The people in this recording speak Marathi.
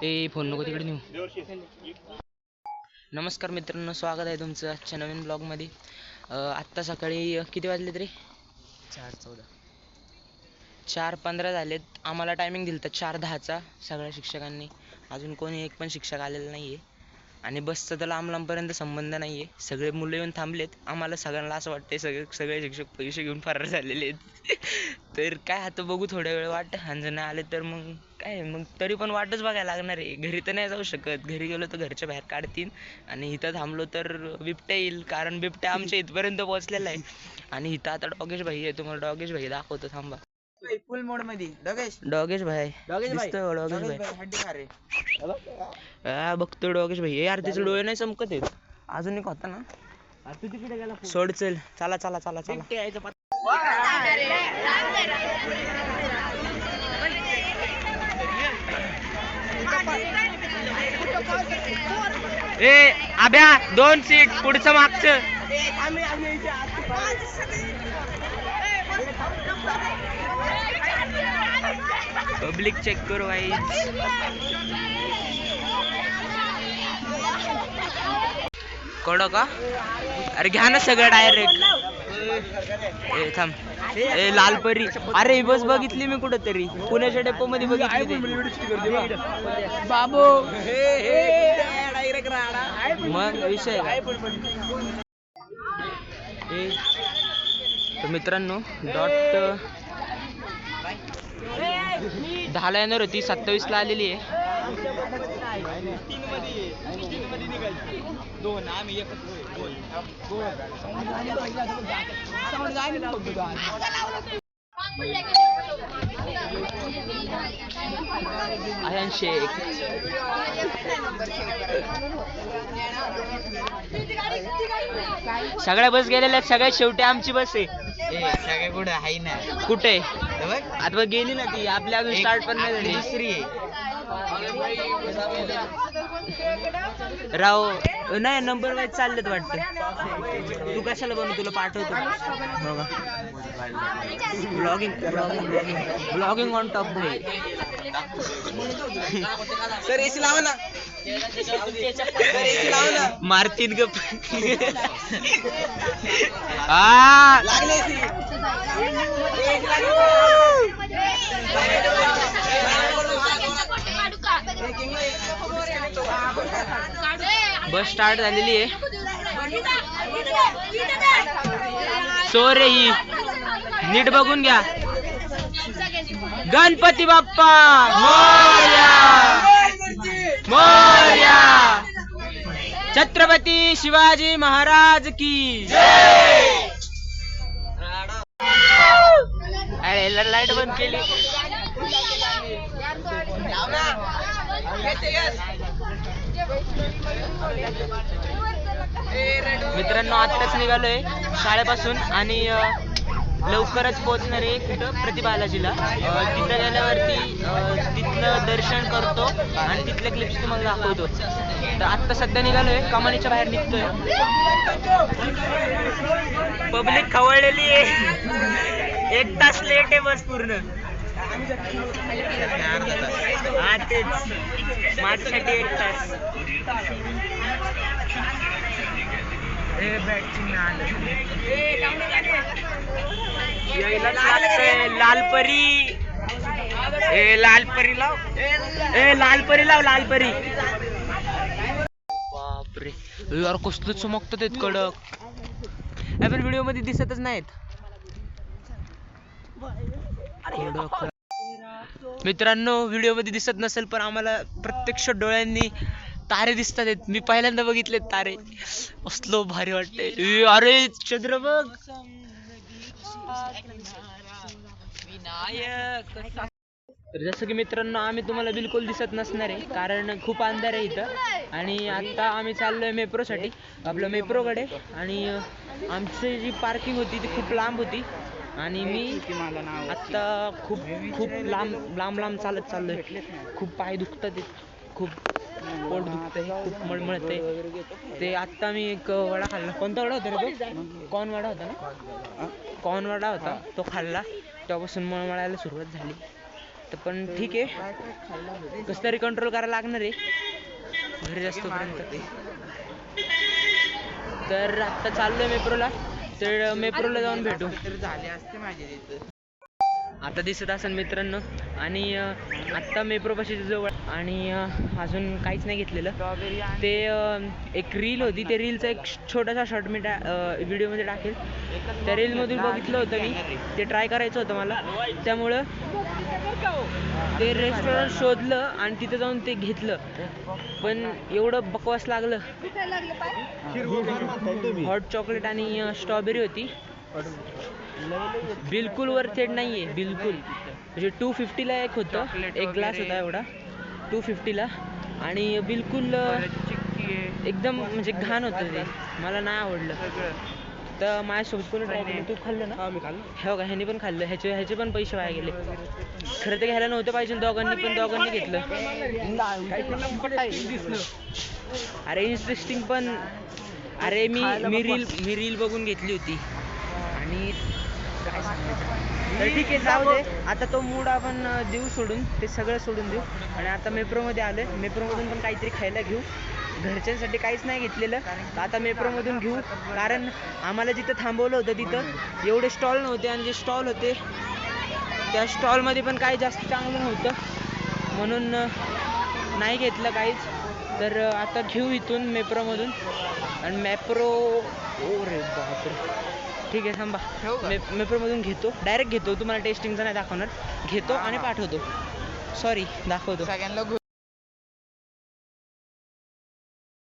ए फोन नको तिकडे नेऊ. नमस्कार मित्रांनो, स्वागत आहे तुमचं आजच्या नवीन ब्लॉगमध्ये. आत्ता सकाळी किती वाजले तरी 4:15 झालेत. आम्हाला टायमिंग दिलं तर 4:10चा सगळ्या शिक्षकांनी. अजून कोणी एक पण शिक्षक आलेला नाही आहे आणि बसचा तर लांब लांबपर्यंत संबंध नाही आहे. सगळे मुलं येऊन थांबलेत. आम्हाला सगळ्यांना असं वाटतंय सगळे शिक्षक पैसे घेऊन फरार झालेले आहेत. तर काय आता बघू थोड्या वेळ वाट, आणि जर नाही आले तर मग काय, मग तरी पण वाटच बघायला लागणार आहे. घरी तर नाही जाऊ शकत. घरी गेलो तर घरच्या बाहेर काढतील आणि इथं थांबलो तर बिबट्या येईल, कारण बिबट्या आमच्या इथपर्यंत पोहोचलेला आहे. आणि इथं आता डॉगेश भाई आहे. तुम्हाला डॉगेश भाई दाखवतो, थांबा. फुल मोड मध्ये डॉगेश भाई दिसतोय. डॉगेश भाई बघतो. डॉगेश भाई यार, त्याचे डोळे नाही चमकत आहेत. अजून एक होता ना, तू तिकडे गेला. सोड. चल, चला चला चला चला. ए आब्या, 2 सीट पुढचं मागचं. पब्लिक चेक करू भाई. कडं का? अरे घ्या ना सगळं डायरेक्ट. ए थांब. ए लालपरी, अरे ही बस बघितली मी कुठंतरी पुण्याच्या डेपो मध्ये बघितली. बाबू मग विषय तर मित्रांनो, डॉट 10ला येणार होती, 27ला आलेली आहे. आयन शेख सगळ्या बस गेलेल्या, सगळ्यात शेवटी आमची बस आहे. सगळे कुठे आहे ना? कुठे आता गेली ना ती, आपल्या अजून स्टार्ट पण नाही झाली. दुसरी राव नाही, नंबर वाईज चाललेत वाटतं. तू कशाला बनव, तुला पाठवतो. ब्लॉगिंग ऑन टॉप भाई. सर एसी लावा ना. मारतीन गप. लागले बस स्टार्ट झालेली आहे. सो रे, ही नीट बघून घ्या. गणपती बाप्पा मोरया, मोरया. छत्रपती शिवाजी महाराज की जय. अरे लाईट बंद केली. मित्रांनो, आत्ताच निघालोय शाळेपासून आणि लवकरच पोहोचणार आहे कुठं, प्रतिबालाजीला. तिथं गेल्यावरती तिथलं दर्शन करतो आणि तिथले क्लिप्स तुम्हाला दाखवतो. तर आत्ता सध्या निघालोय, कमानीच्या बाहेर निघतोय. पब्लिक खवळलेली आहे. 1 तास लेट आहे बस पूर्ण. हा तेच, माझ्यासाठी 1 तास. लालपरी, लालपरी लाव. लालपरी लाव, लालपरी. बापरे यार, कसलं चमकतात आहेत कडक. आपण व्हिडिओ मध्ये दिसतच नाहीत. मित्रांनो, व्हिडिओ मध्ये दिसत नसेल पण आम्हाला प्रत्यक्ष डोळ्यांनी तारे दिसतात आहेत. मी पहिल्यांदा बघितले तारे, असलो भारी वाटते. अरे चंद्र बघ. तर जसं की मित्रांनो, आम्ही तुम्हाला बिलकुल दिसत नसणार आहे कारण खूप अंधार आहे इथं. आणि आता आम्ही चाललोय मेट्रोसाठी, आपलं मेट्रोकडे. आणि आमची जी पार्किंग होती ती खूप लांब होती आणि मी आत्ता खूप खूप लांब चालत चाललोय. खूप पाय दुखतात, खूप पोट दुखतंय, खूप मळमळतंय. ते आत्ता मी एक वडा खाल्ला. कोणता वडा होता रे तो? कॉर्न वडा होता ना? कॉर्न वडा होता, तो खाल्ला. तेव्हापासून मळमळायला सुरुवात झाली. तर पण ठीक आहे, कसं तरी कंट्रोल करायला लागणार आहे घरी असतोपर्यंत. तर आत्ता चाललोय मेट्रोला, तर मेट्रोला जाऊन भेटू. तर झाले असते माझे तिथं. आता दिसत असेल मित्रांनो, आणि आत्ता मेट्रोपाशी जवळ, आणि अजून काहीच नाही घेतलेलं. ते एक रील होती, ते रीलचा एक छोटासा शॉर्ट मी व्हिडिओमध्ये टाकेल. त्या रीलमधून बघितलं होतं मी, ते ट्राय करायचं होतं मला, त्यामुळं ते रेस्टॉरंट शोधलं आणि तिथं जाऊन ते घेतलं. पण एवढं बकवास लागलं. हॉट चॉकलेट आणि स्ट्रॉबेरी होती, बिलकुल वर्थ इट नाही आहे, बिलकुल. म्हणजे 250ला एक होतं, एक ग्लास होता एवढा 250ला, आणि बिलकुल एकदम म्हणजे घाण होतं ते, मला नाही आवडलं. तर माझ्यासोबत कोणी ट्राय केलं? तू खाल्लं ना? मी खाल्लं. हो का, ह्यानी पण खाल्लं. ह्याचे पण पैसे वाया गेले. खरं तर घ्यायला नव्हतं पाहिजे दोघांनी, पण दोघांनी घेतलं. अरे इंटरेस्टिंग, पण अरे मी रील बघून घेतली होती, आणि काय सांगायचं. तर ठीक आहे, जाऊ दे. आता तो मूड आपण देऊ सोडून, ते सगळं सोडून देऊ, आणि आता मेट्रोमध्ये आलोय. मेट्रोमधून पण काहीतरी खायला घेऊ. घरच्यांसाठी काहीच नाही घेतलेलं, तर आता मेट्रोमधून घेऊ. कारण आम्हाला जिथं थांबवलं होतं तिथं एवढे स्टॉल नव्हते, आणि जे स्टॉल होते त्या स्टॉलमध्ये पण काही जास्त चांगलं नव्हतं, म्हणून नाही घेतलं काहीच. तर आता घेऊ इथून मेट्रोमधून, आणि ओ रे बापरे. ठीक आहे, थांबा, मेट्रोमधून घेतो, डायरेक्ट घेतो. तुम्हाला टेस्टिंगचं नाही दाखवणार, घेतो आणि पाठवतो. सॉरी, दाखवतो सगळ्यांना